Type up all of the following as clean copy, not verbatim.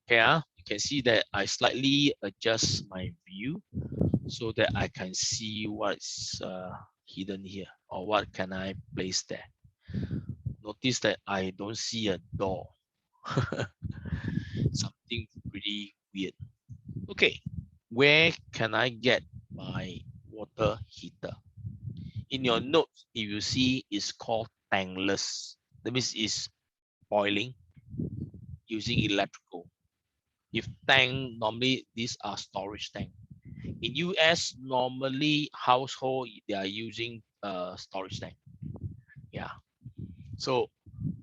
Okay, you can see that I slightly adjust my view so that I can see what's hidden here or what can I place there. Notice that I don't see a door. Something pretty weird. Okay, where can I get my water heater? In your notes, if you see, it's called tankless. That means it's boiling using electrical. If tank, normally these are storage tank. In US, normally household, they are using storage tank. Yeah. So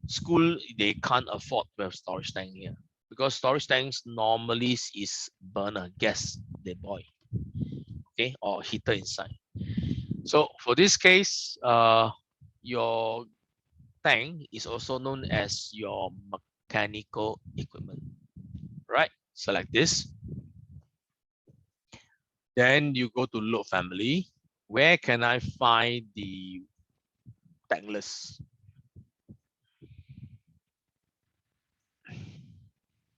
school, they can't afford to have storage tank here because storage tanks normally is burner, gas, they boil, okay, or heater inside. So for this case, your tank is also known as your mechanical equipment, right? Select this. Then you go to load family. Where can I find the tankless?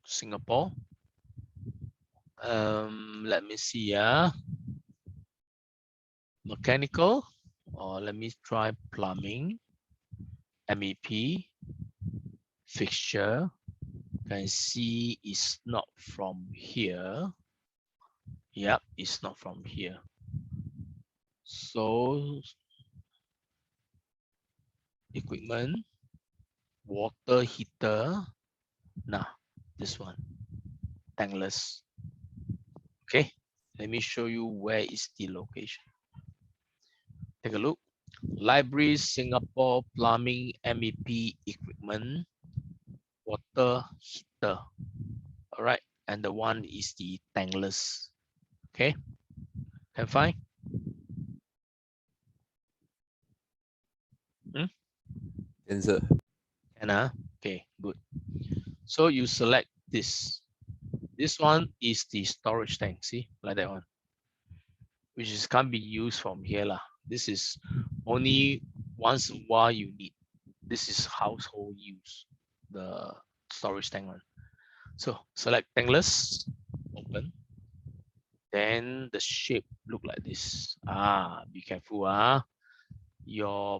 Singapore. Let me see. Mechanical, or let me try plumbing. MEP fixture. Can see it's not from here. Yep, it's not from here. So equipment, water heater. Nah, this one, tankless. Okay, let me show you where is the location. Take a look. Library, Singapore, plumbing, MEP equipment, water heater. All right, and the one is the tankless. Okay, can find? Yes, sir. And okay, good. So you select this. This one is the storage tank. See, like that one, which is can't be used from here lah. This is only once in a while you need. This is household use, the storage tank one. So select tankless, open. Then the shape look like this. Be careful. Your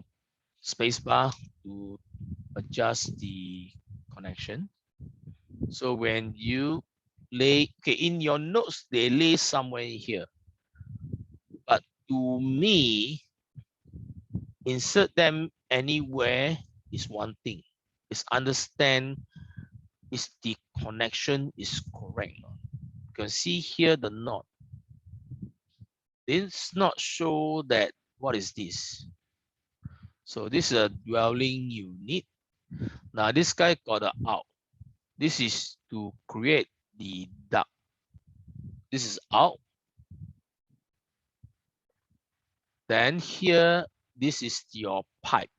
spacebar to adjust the connection. So when you lay, okay, in your notes, they lay somewhere here. But to me, insert them anywhere is one thing. Is understand is the connection is correct. You can see here the knot. This not show that what is this. So this is a dwelling unit. Now this guy got a out. This is to create the duct. This is out. Then here, this is your pipe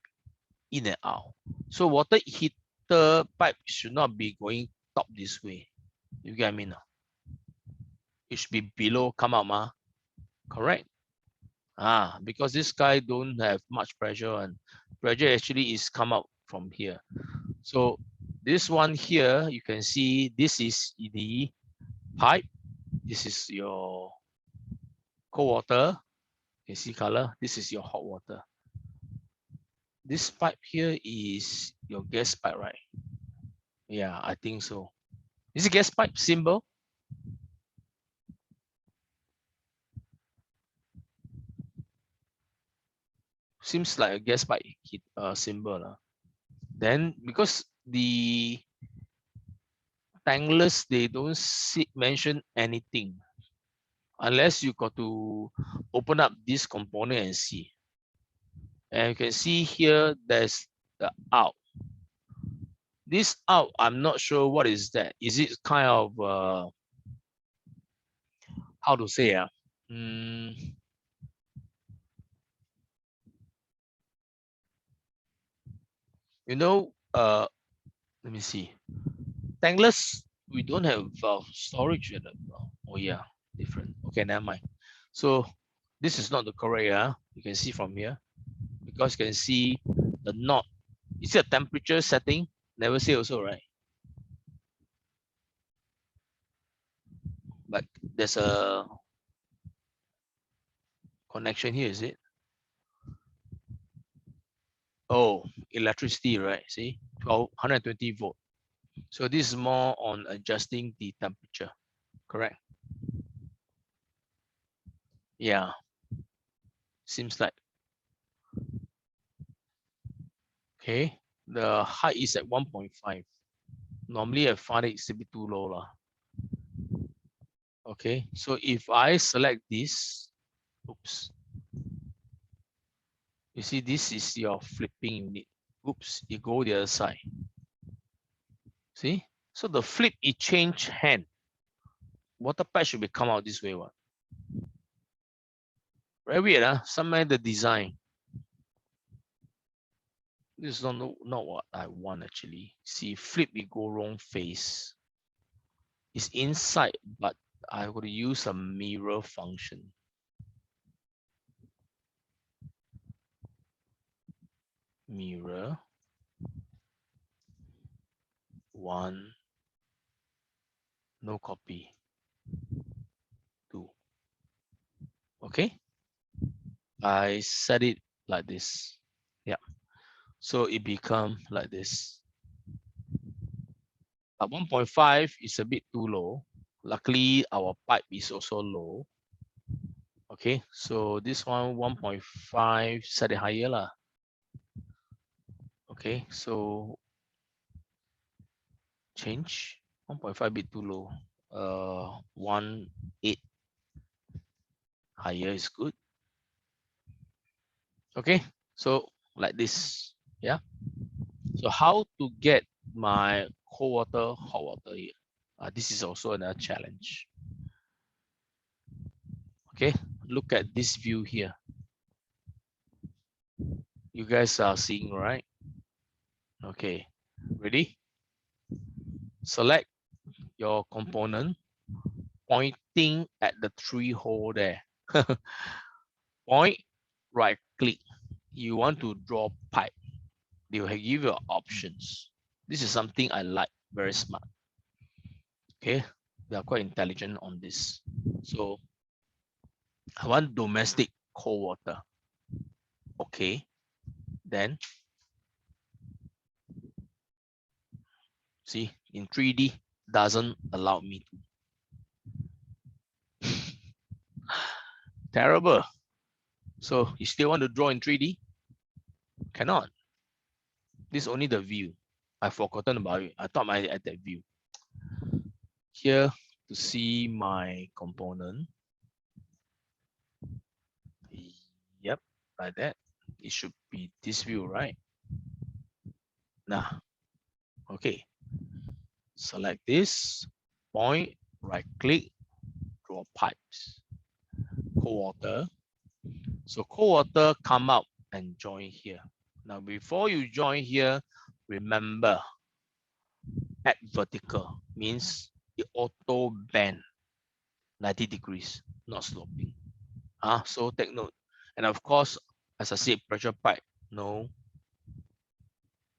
in and out. So water heater pipe should not be going top this way. You get what I mean? It should be below, come out, correct? Because this guy don't have much pressure and pressure actually is come out from here. So this one here, you can see this is the pipe. This is your cold water. You can see color. This is your hot water. This pipe here is your gas pipe, right? Yeah, I think so. Is it gas pipe symbol? Seems like a gas pipe symbol. Then because the tankless, they don't mention anything unless you got to open up this component and see. And you can see here, there's the out. This out, I'm not sure what is that. Is it kind of, how to say, you know, let me see. Tankless, we don't have storage in it. Oh yeah, different. Okay, never mind. So this is not the correct. You can see from here because you can see the knot. Is it a temperature setting? Never say also, right? But there's a connection here, is it? Oh, electricity, right? See, 120 volt. So this is more on adjusting the temperature, correct? Yeah, seems like. Okay, the height is at 1.5. Normally I find it's a bit too low lah. Okay, so if I select this, oops. You see, this is your flipping unit. Oops, you go the other side. See? So the flip, it change hand. Water pipe should be come out this way. What? Very weird, huh? Somewhere the design. This is not what I want actually. See, flip, we go wrong face. It's inside, but I would use a mirror function. Mirror. 1. No copy. 2. Okay. I set it like this. Yeah. So it become like this. But 1.5 is a bit too low. Luckily, our pipe is also low. Okay, so this one 1.5, set it higher lah. Okay, so change 1.5 bit too low. 1.8 higher is good. Okay, so like this, yeah. So how to get my cold water, hot water here? This is also another challenge. Okay, look at this view here. You guys are seeing, right? Okay, ready? Select your component, pointing at the 3 hole there. Point, right click. You want to draw pipe. They will give you options. This is something I like, very smart. Okay, they are quite intelligent on this. So I want domestic cold water. Okay, then see in 3D doesn't allow me to. Terrible. So you still want to draw in 3D? Cannot. This is only the view. I've forgotten about it. I thought I had that view. Here to see my component. Yep, like that. It should be this view, right? Nah. Okay. Select this, point, right click, draw pipes. Cold water. So cold water come out and join here. Now before you join here, remember at vertical means it auto bend 90 degrees, not sloping. So take note. And of course, as I said, pressure pipe, no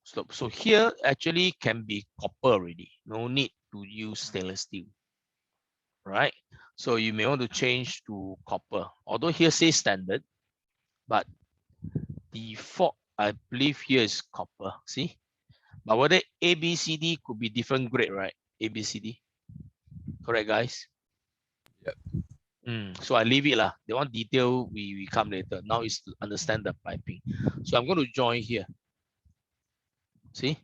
slope. So here actually can be copper already. No need to use stainless steel, right? So you may want to change to copper. Although here says standard, but default, I believe here is copper. See? But whether A, B, C, D could be different grade, right? A, B, C, D. Correct, guys? Yep. So I leave it lah. The one detail we come later. Now is to understand the piping. So I'm going to join here. See?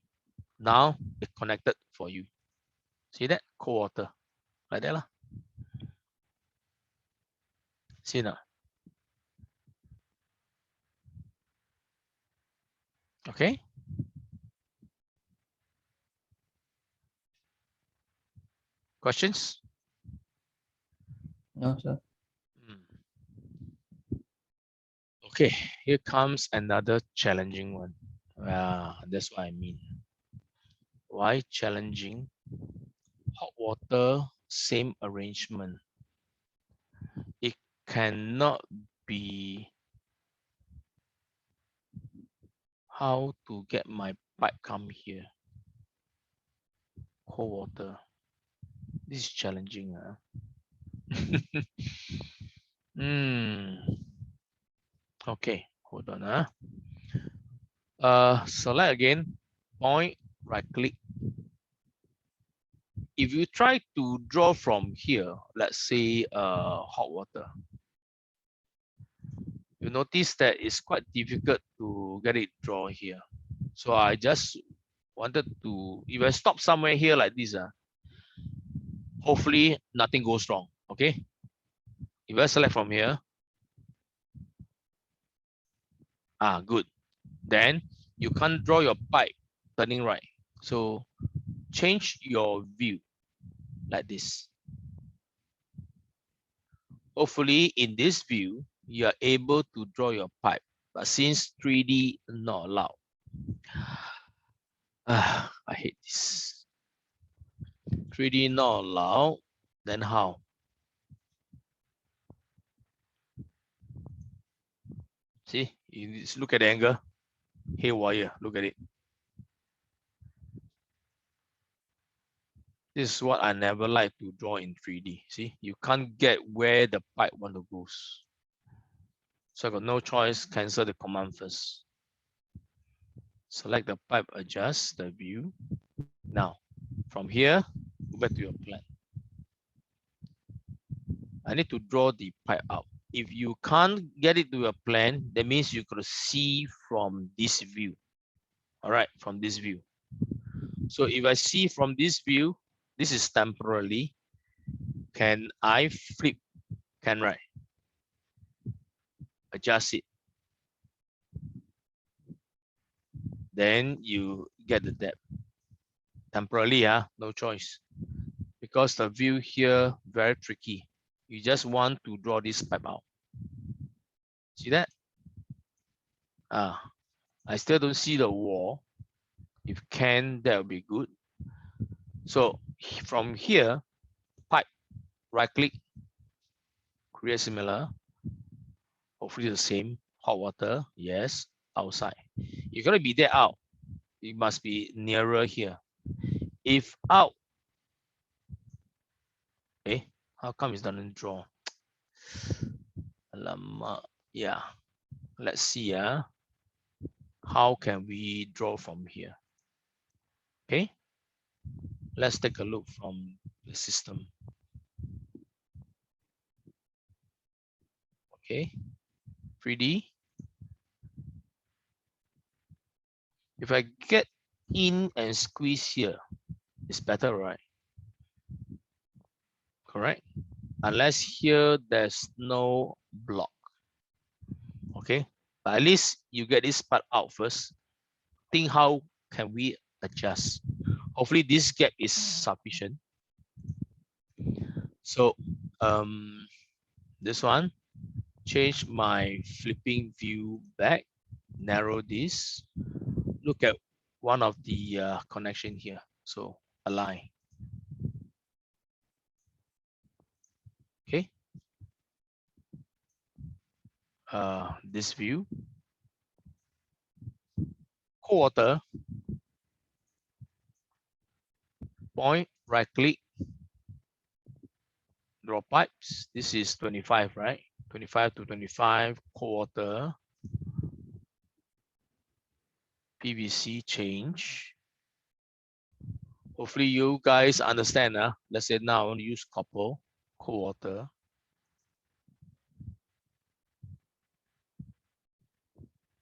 Now it connected for you. See that? Cold water. Like that lah. See now? Okay. Questions? No, sir. Okay, here comes another challenging one. That's what I mean. Why challenging? Hot water, same arrangement. It cannot be how to get my pipe come here. Cold water. This is challenging. Okay, hold on. Select again, point, right click. If you try to draw from here, let's say hot water, you notice that it's quite difficult to get it draw here. So I just wanted to, if I stop somewhere here like this, hopefully nothing goes wrong. Okay. If I select from here, good. Then you can't draw your pipe turning right. So change your view like this. Hopefully in this view, you are able to draw your pipe. But since 3D not allowed, I hate this. 3D not allowed, then how? See, you just look at the angle, haywire, look at it. This is what I never like to draw in 3D. See, you can't get where the pipe want to go. So I got no choice, cancel the command first. Select the pipe, adjust the view. Now, from here, go back to your plan. I need to draw the pipe out. If you can't get it to your plan, that means you could see from this view. All right, from this view. So if I see from this view, this is temporarily. Can I flip? Can right? Adjust it. Then you get the depth. Temporarily, no choice. Because the view here very tricky. You just want to draw this pipe out. See that? I still don't see the wall. If can, that would be good. So from here, pipe, right click, create similar. Hopefully the same. Hot water, yes, outside. You're gonna be there out. It must be nearer here. If out, how come it doesn't draw? Yeah, let's see. How can we draw from here? Okay, let's take a look from the system. Okay, 3D. If I get in and squeeze here, it's better, right? Correct. Unless here there's no block. Okay, but at least you get this part out first. Think how can we adjust? Hopefully this gap is sufficient. So this one, change my flipping view back, narrow this, look at one of the connection here. So align. Okay. This view, quarter, point, right click, draw pipes. This is 25, right? 25 to 25, quarter, PVC change. Hopefully you guys understand. Let's say now I want to use copper, quarter.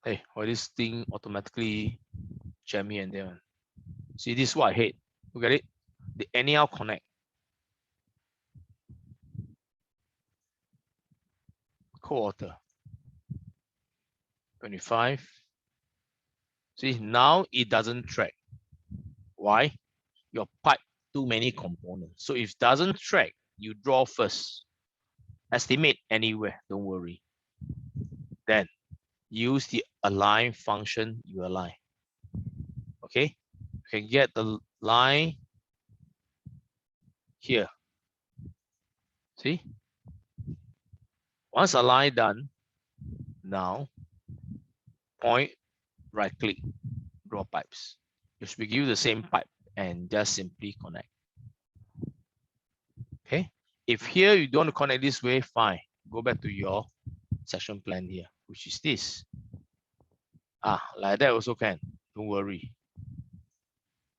Hey, why this thing automatically jam me and there? See, this is what I hate. Look at it. The anyhow connect. Quarter. 25. See, now it doesn't track. Why? Your pipe too many components. So if it doesn't track, you draw first. Estimate anywhere, don't worry. Then use the align function, you align. Okay, you can get the line here. See? Once align done, now point, right click, draw pipes. You should give the same pipe and just simply connect. Okay, If here you don't want to connect this way, fine. Go back to your section plan here, which is this. Like that also can. Don't worry.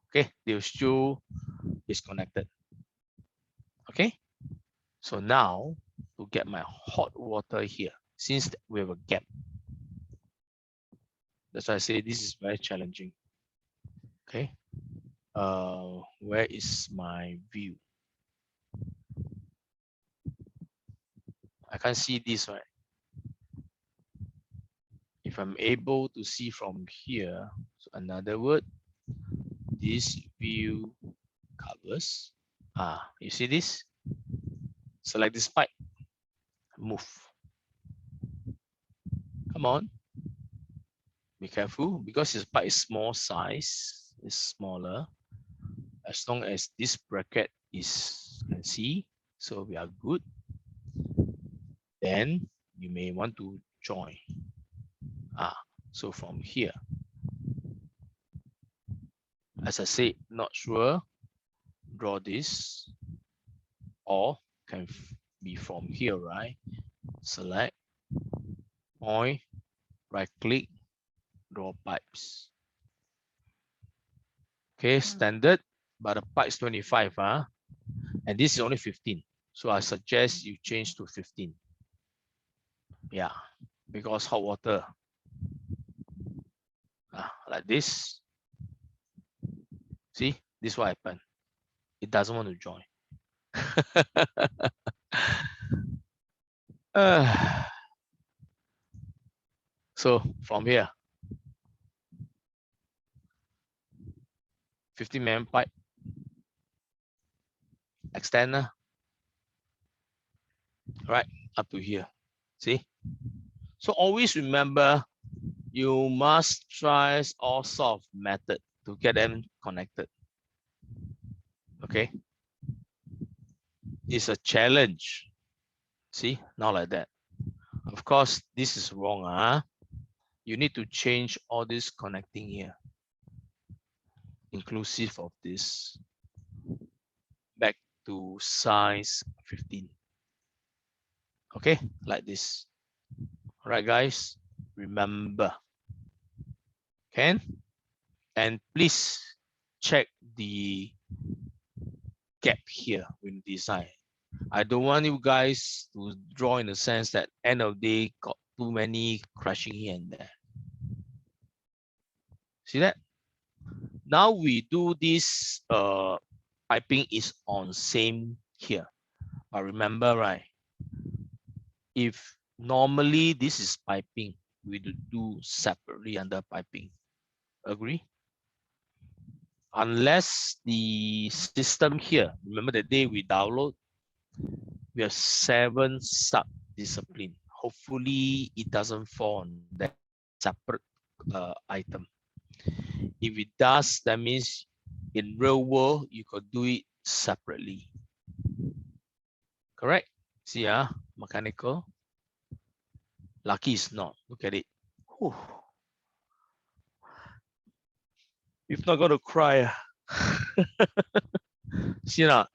Okay, they'll still disconnected. Okay, so now to get my hot water here, since we have a gap, that's why I say this is very challenging. Okay, where is my view? I can't see this, right? If I'm able to see from here, so another word, this view covers. You see this? Select this pipe. Move. Come on. Be careful because this pipe is small size. It's smaller. As long as this bracket is, you can see, so we are good. Then you may want to join. So from here, as I said, not sure, draw this, or can be from here, right? Select, point, right click, draw pipes. Okay, standard, but the pipe is 25, and this is only 15. So I suggest you change to 15. Yeah, because hot water, like this. See, this is what happened. It doesn't want to join. So from here, 50 mm pipe, extender, right up to here. See? So always remember, you must try all sort of method to get them connected. Okay? It's a challenge. See? Not like that. Of course, this is wrong. You need to change all this connecting here, inclusive of this, back to size 15. Okay? Like this. All right, guys? Remember. Can? And please check the gap here when design. I don't want you guys to draw in the sense that end of day got too many crashing here and there. See that? Now we do this piping is on same here. But remember, right? If normally this is piping, we do separately under piping. Agree? Unless the system here, remember the day we download, we have 7 sub-discipline. Hopefully it doesn't fall on that separate item. If it does, that means in real world, you could do it separately. Correct? See, mechanical. Lucky is not. Look at it. Whew. If not gonna cry. See now,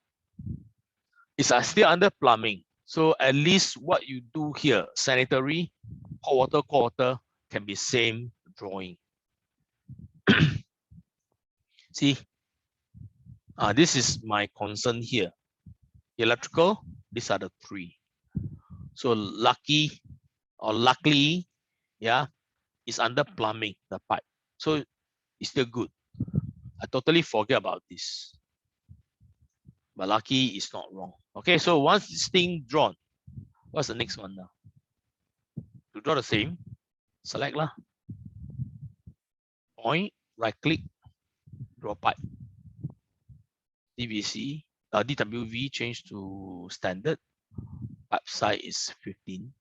it's still under plumbing. So at least what you do here, sanitary, hot water, cold water, can be same drawing. See, this is my concern here. Electrical, these are the 3. So luckily, yeah, it's under plumbing, the pipe. So it's still good. I totally forget about this. But lucky it's not wrong. Okay, so once this thing drawn, what's the next one now? To draw the same, select lah. Point, right click, draw pipe. DVC, DWV change to standard. Pipe size is 15.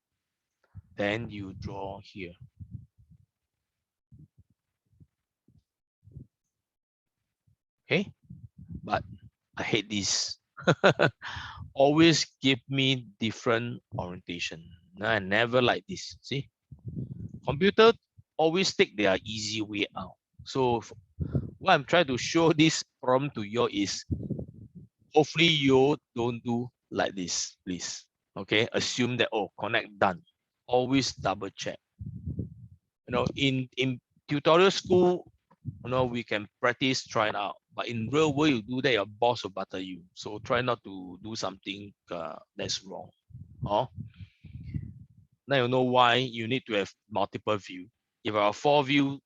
Then you draw here. Okay, but I hate this. Always give me different orientation. I never like this. See, computer always take their easy way out. So what I'm trying to show this problem to you is, hopefully you don't do like this, please. Okay, assume that, oh, connect done. Always double check. In tutorial school, we can practice, try it out. But in real world, you do that, your boss will butter you. So try not to do something that's wrong. Oh, now you know why you need to have multiple view. If our 4 view,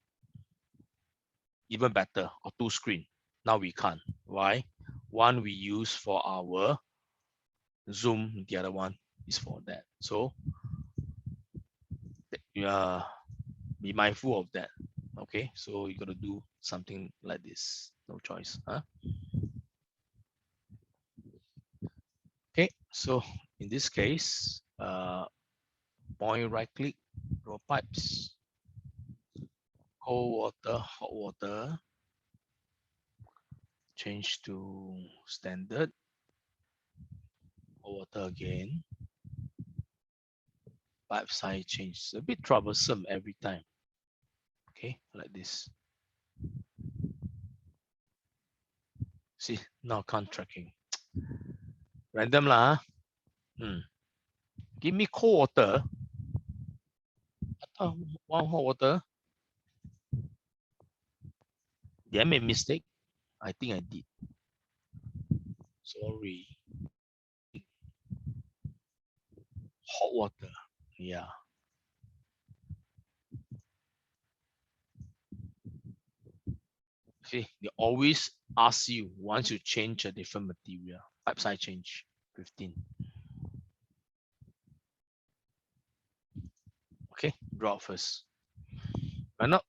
even better, or 2 screen. Now we can't. Why? One we use for our Zoom, the other one is for that. So be mindful of that. Okay, so you got to do something like this. No choice. Huh? Okay, so in this case, point right click, draw pipes, cold water, hot water, change to standard, hot water again, pipe size change. It's a bit troublesome every time. Okay, like this. See, now can't tracking. Random lah. Give me cold water. One hot water. Did I make a mistake? I think I did. Sorry. Hot water. Yeah. Okay, they always ask you once you change a different material. Pipe size change 15. Okay, draw first. Why not?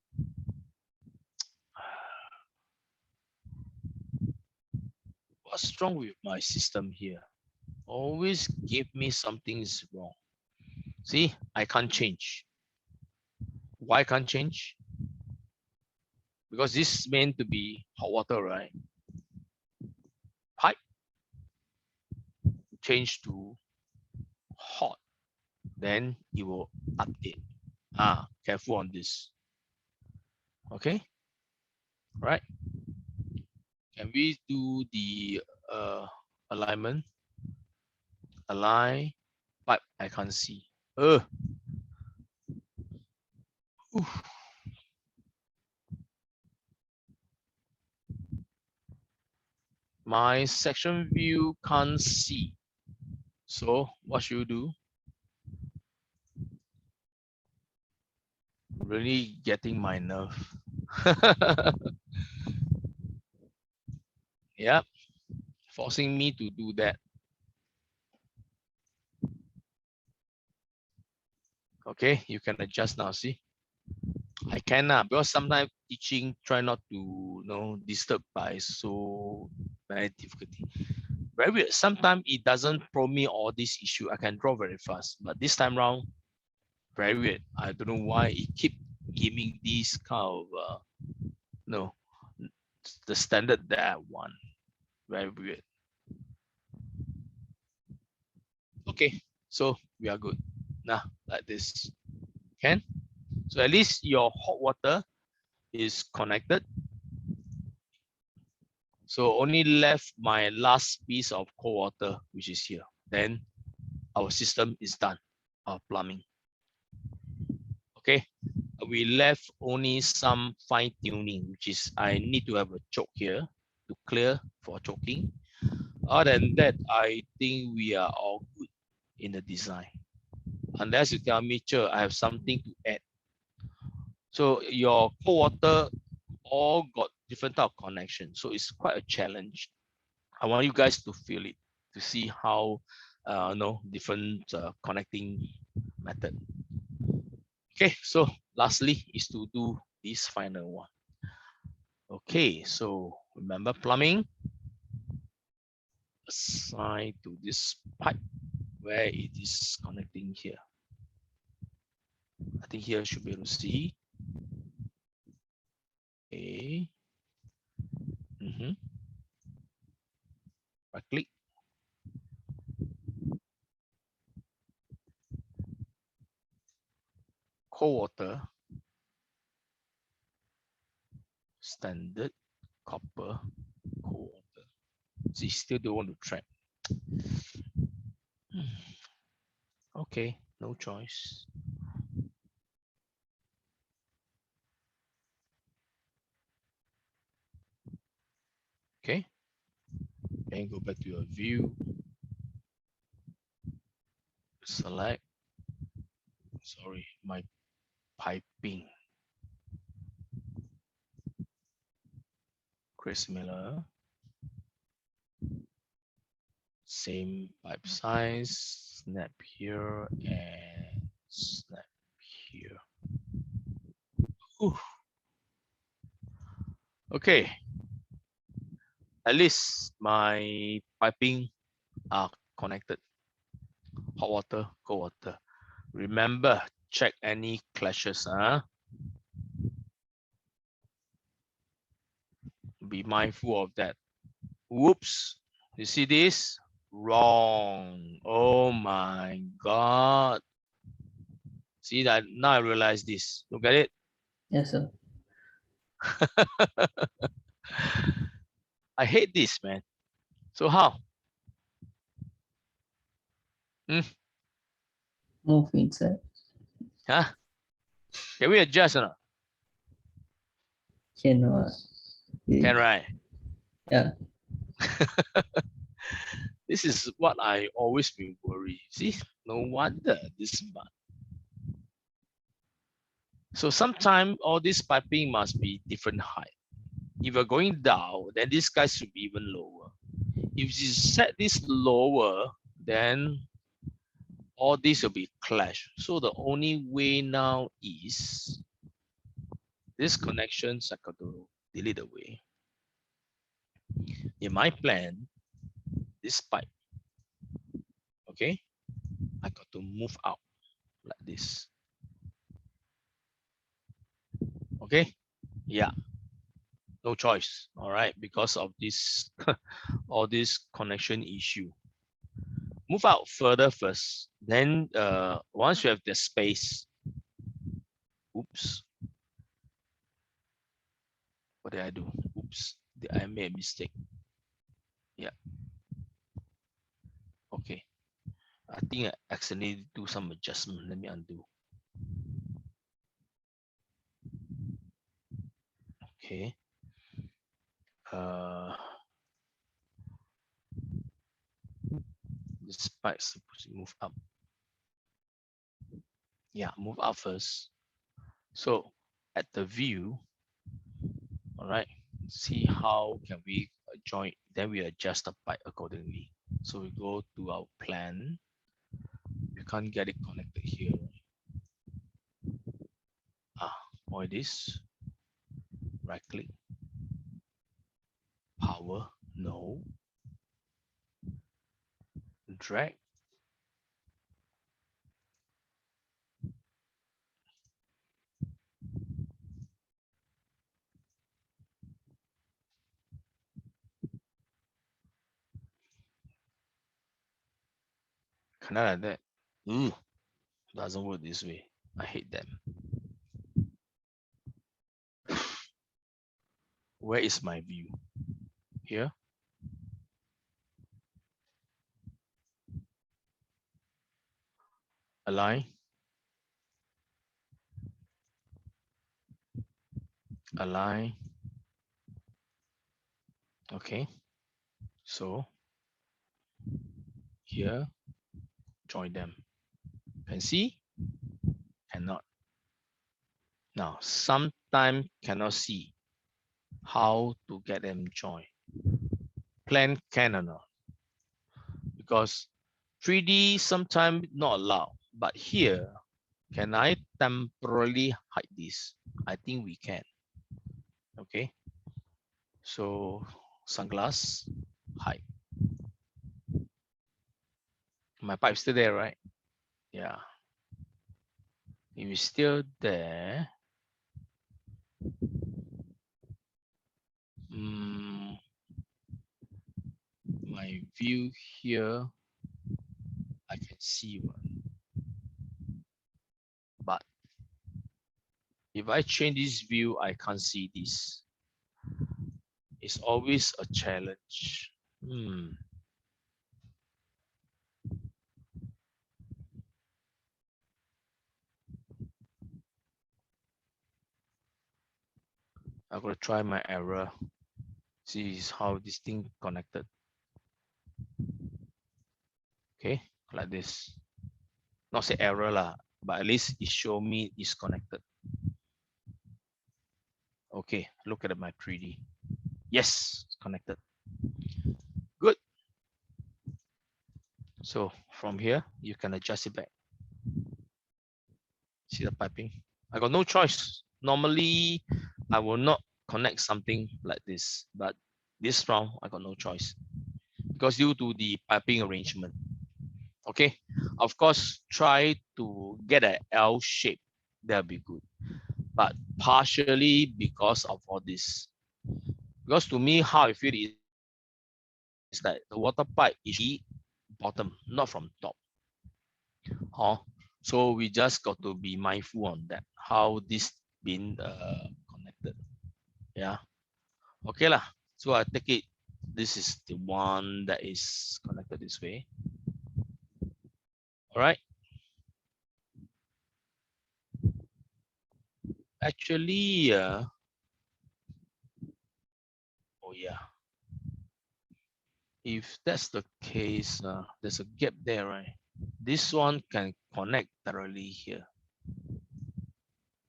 What's wrong with my system here? Always give me something's wrong. See, I can't change. Why can't change? Because this is meant to be hot water, right? Pipe change to hot, then it will update. Careful on this. Okay, right? Can we do the alignment? Align, pipe, I can't see. My section view can't see. So what should you do? Really getting my nerve. Yeah, forcing me to do that. Okay, you can adjust now, see? I can because sometimes teaching try not to disturb by so many difficulty. Very weird. Sometimes it doesn't prompt me all this issue. I can draw very fast, but this time round, very weird. I don't know why it keep giving this kind of the standard that I want. Very weird. Okay, so we are good. Now, like this. Can? So at least your hot water is connected. So only left my last piece of cold water, which is here. Then our system is done, our plumbing. Okay, we left only some fine tuning, which is I need to have a choke here to clear for choking. Other than that, I think we are all good in the design. Unless you tell me, sure, I have something to add. So your cold water all got different type of connection. So it's quite a challenge. I want you guys to feel it, to see how different connecting method. Okay, so lastly is to do this final one. Okay, so remember plumbing, assign to this pipe where it is connecting here. I think here should be able to see. Okay. Right click. Cold water, standard, copper, cold water. So you still don't want to track. Okay, no choice. Okay, then go back to your view. Select. Sorry, my piping. Chris Miller. Same pipe size. Snap here and snap here. Ooh. Okay. At least my piping are connected. Hot water, cold water. Remember, check any clashes. Be mindful of that. Whoops. You see this? Wrong. Oh my God. See that? Now I realize this. Look at it. Yes, sir. I hate this, man. So how? Move inside. Huh? Can we adjust or not? Cannot. Can, right? Yeah. This is what I always been worried. See, no wonder this bad. So sometimes all this piping must be different height. If you're going down, then this guy should be even lower. If you set this lower, then all this will be clash. So the only way now is this connections I got to delete away. In my plan, this pipe, okay, I got to move out like this. Okay, yeah, no choice. All right, because of this all this connection issue. Move out further first. Then once you have the space, oops, what did I do? Oops, I made a mistake. Yeah. Okay. I think I accidentally do some adjustment. Let me undo. Okay. This pipe is supposed to move up. Yeah, move up first. So at the view, all right, see how can we join, then we adjust the pipe accordingly. So we go to our plan. You can't get it connected here. Or this, right click, power, no, drag, kind of like that. Ooh, doesn't work this way. I hate them. Where is my view? Here. Align. Align. Okay. So here, join them. Can see? Cannot. Now, sometimes cannot see how to get them join. Plan can or not. Because 3D sometimes not allowed. But here, can I temporarily hide this? I think we can. Okay. So sunglass, hide. My pipe's still there, right? Yeah. If it's still there, my view here, I can see one. But if I change this view, I can't see this. It's always a challenge. I'm gonna try my error. See how this thing connected. Okay, like this. Not say error lah, but at least it show me it's connected. Okay, look at my 3D. Yes, it's connected. Good. So from here, you can adjust it back. See the piping? I got no choice. Normally, I will not connect something like this, but this round, I got no choice because due to the piping arrangement. Okay, of course, try to get an L shape. That'll be good, but partially because of all this. Because to me, how I feel is that the water pipe is the bottom, not from top. So we just got to be mindful on that, how this been connected. Yeah. Okay lah. So I take it this is the one that is connected this way. All right. Actually, oh yeah. If that's the case, there's a gap there, right? This one can connect directly here.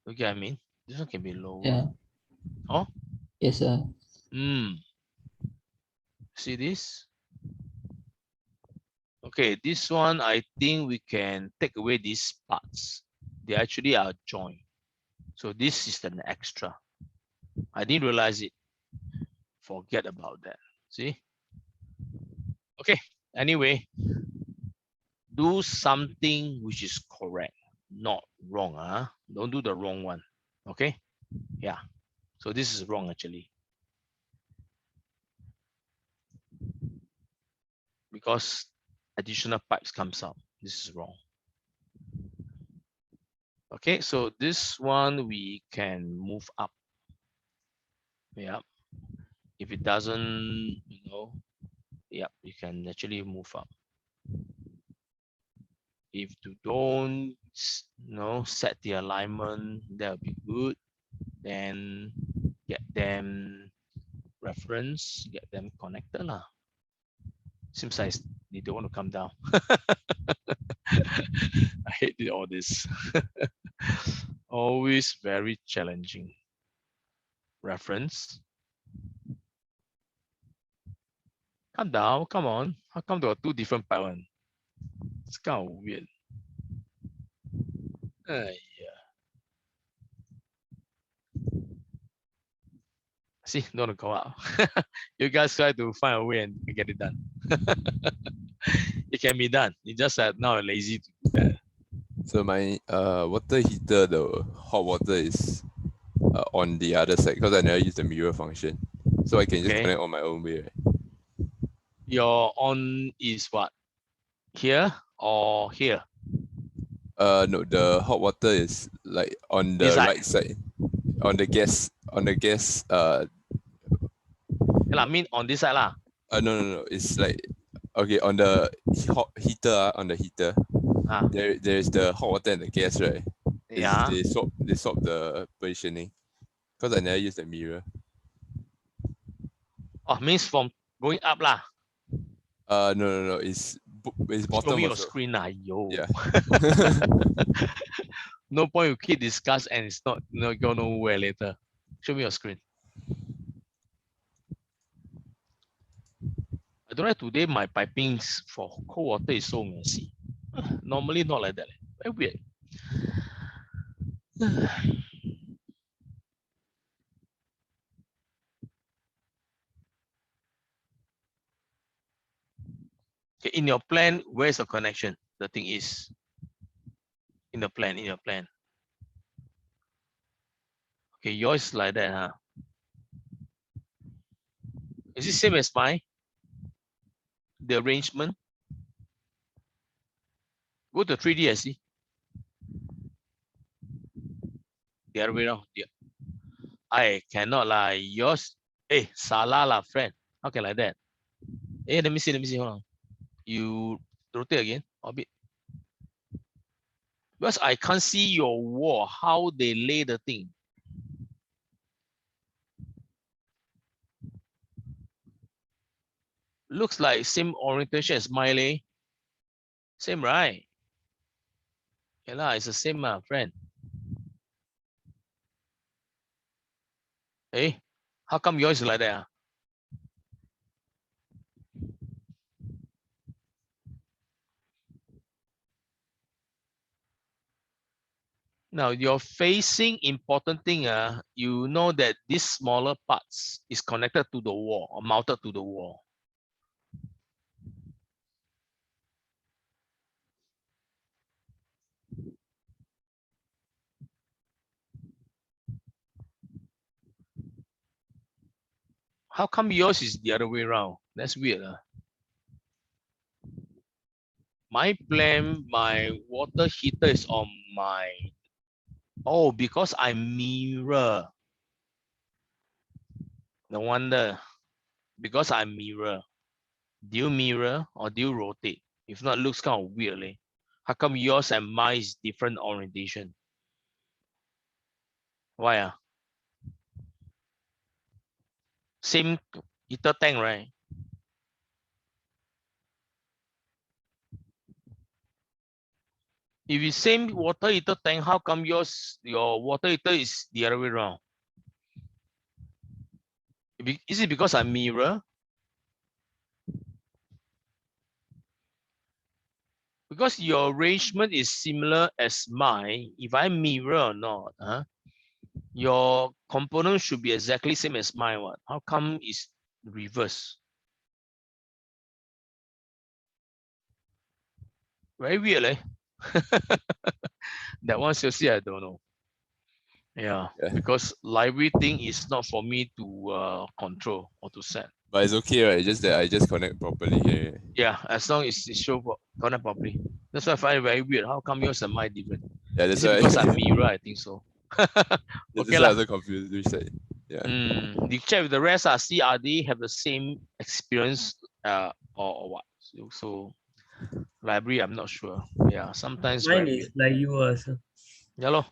Okay, I mean, this one can be lower. Yeah. Oh? Yes, sir. See this? Okay, this one, I think we can take away these parts. They actually are joined. So this is an extra. I didn't realize it. Forget about that. See? Okay, anyway, do something which is correct, not wrong. Don't do the wrong one. Okay? Yeah. So this is wrong actually. Because additional pipes comes out. This is wrong. Okay, so this one we can move up. Yeah. If it doesn't, yeah, you can actually move up. If you don't, set the alignment, that'll be good. Then get them reference, get them connected lah. Seems like they don't want to come down. I hate all this. Always very challenging. Reference. Come down, come on. How come there are two different patterns? It's kind of weird. Yeah. See, don't want to go out. You guys try to find a way and get it done. It can be done. You just now lazy to do that. So my water heater, the hot water is on the other side because I never use the mirror function. So I can just Okay. connect on my own way, right? Your on is what? Here or here? No, the hot water is like on the Inside. right side. On the gas, Yeah, I mean on this side lah. no. It's like okay, on the hot heater, on the heater. There is the hot water and the gas, right? Yeah. They swap the positioning. Because I never use the mirror. Oh, means from going up lah. No. It's bottom. Show me your also. screen lah, yo. Yeah. No point you keep discuss and it's not go nowhere later. Show me your screen. I don't know today my pipings for cold water is so messy. Normally not like that. Very weird. Okay, in your plan, where's the connection? The thing is in the plan, Okay, yours is like that, huh? Is it same as mine? The arrangement? Go to 3D and see. The other way around. Yeah. I cannot lah. Yours, salah lah, friend. How can like that? Let me see. Hold on. You rotate again a bit. Because I can't see your wall, how they lay the thing. Looks like same orientation as Miley. Same, right? Yeah, lah, it's the same, friend. Hey, how come yours is like that? Now you're facing important thing. You know that these smaller parts is connected to the wall or mounted to the wall. How come yours is the other way around? That's weird. My plan, my water heater is on my, oh, because I mirror. No wonder, because I mirror. Do you mirror or do you rotate? If not, looks kind of weird. Eh? How come yours and mine is different orientation? Why? Same heater tank, right? If it's same water heater tank, how come your water heater is the other way around? Is it because I mirror? Because your arrangement is similar as mine. If I mirror or not, your component should be exactly same as mine. What? How come it's reverse? Very weird, eh? That one seriously, I don't know. Yeah, because library thing is not for me to control or to set. But it's okay, right? Just that I just connect properly here. Yeah, as long as it show connect properly. That's why I find it very weird. How come yours and mine different? Yeah, that's Is it why. because I'm mirror? I think so. That's Okay why lah. I'm so confused. Which side? Yeah. You check with the rest. See, are they have the same experience? Or what? So library, I'm not sure. Yeah, sometimes Mine very is weird. like you also. Yeah, lor.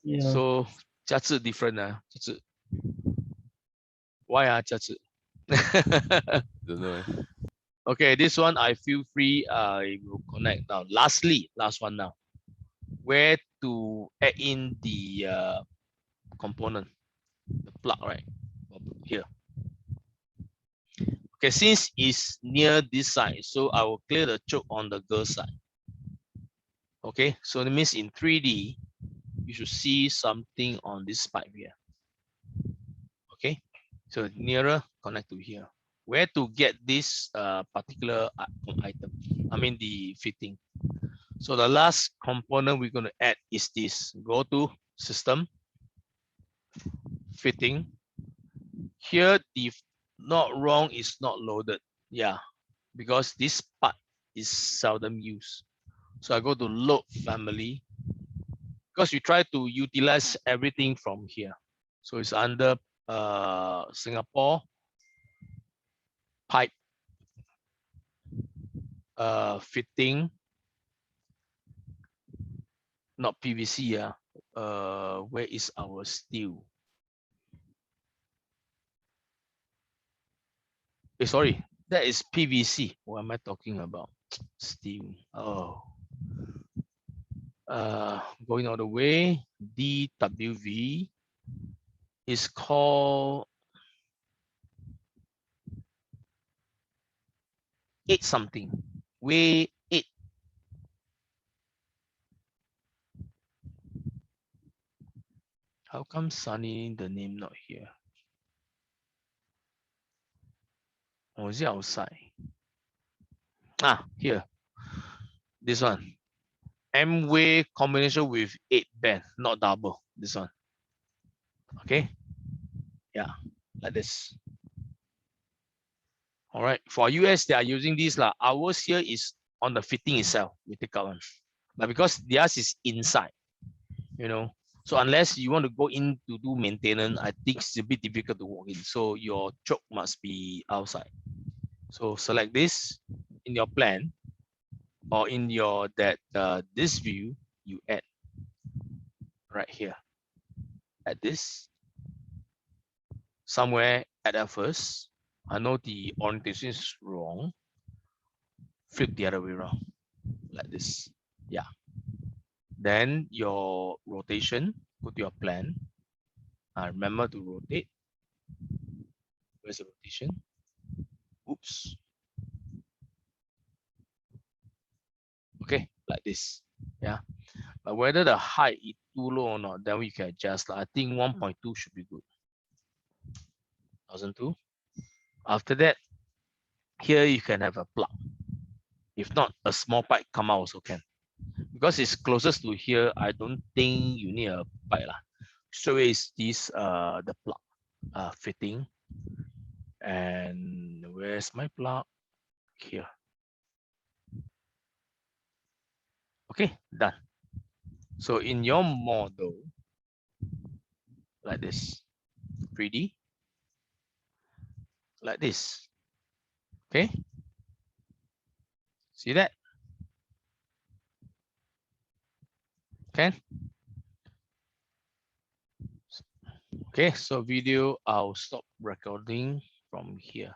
Yeah. So 加字 different why 加字 Don't know. Okay, this one I feel free. I will connect now. Lastly, last one now. Where to add in the component, the plug, right? Here. Okay, since it's near this side, so I will clear the choke on the girl side. Okay, so that means in 3D, you should see something on this pipe here. Okay, so nearer, connect to here. Where to get this particular item? I mean the fitting. So the last component we're going to add is this. Go to system, fitting. Here, the not wrong is not loaded. Yeah, because this part is seldom used. So I go to load family because we try to utilize everything from here. So it's under Singapore pipe fitting, not PVC. Where is our steel? Sorry, that is PVC. What am I talking about? Steel. Oh. Going all the way, DWV is called 8 something. Way 8. How come Sunny the name not here? Or is it outside? Here. This one. M-way combination with 8 band, not double. This one. Okay. Yeah, like this. All right. For US, they are using this lah. Ours here is on the fitting itself. We take out one. But because theirs is inside, So unless you want to go in to do maintenance, I think it's a bit difficult to walk in. So your choke must be outside. So select this in your plan or in your this view, you add right here. Add this somewhere at that first. I know the orientation is wrong. Flip the other way around, like this. Yeah. Then your rotation, go to your plan. Remember to rotate. Where's the rotation? Oops. Okay, like this. Yeah. But whether the height is too low or not, then we can adjust. I think 1.2 should be good. 1002. After that, here you can have a plug. If not, a small pipe come out also can. Because it's closest to here, I don't think you need a pipe lah. So is this the plug fitting. And where's my plug? Here. Okay, done. So in your model, like this, 3D, like this. Okay. See that? Okay. Okay, so video, I'll stop recording from here.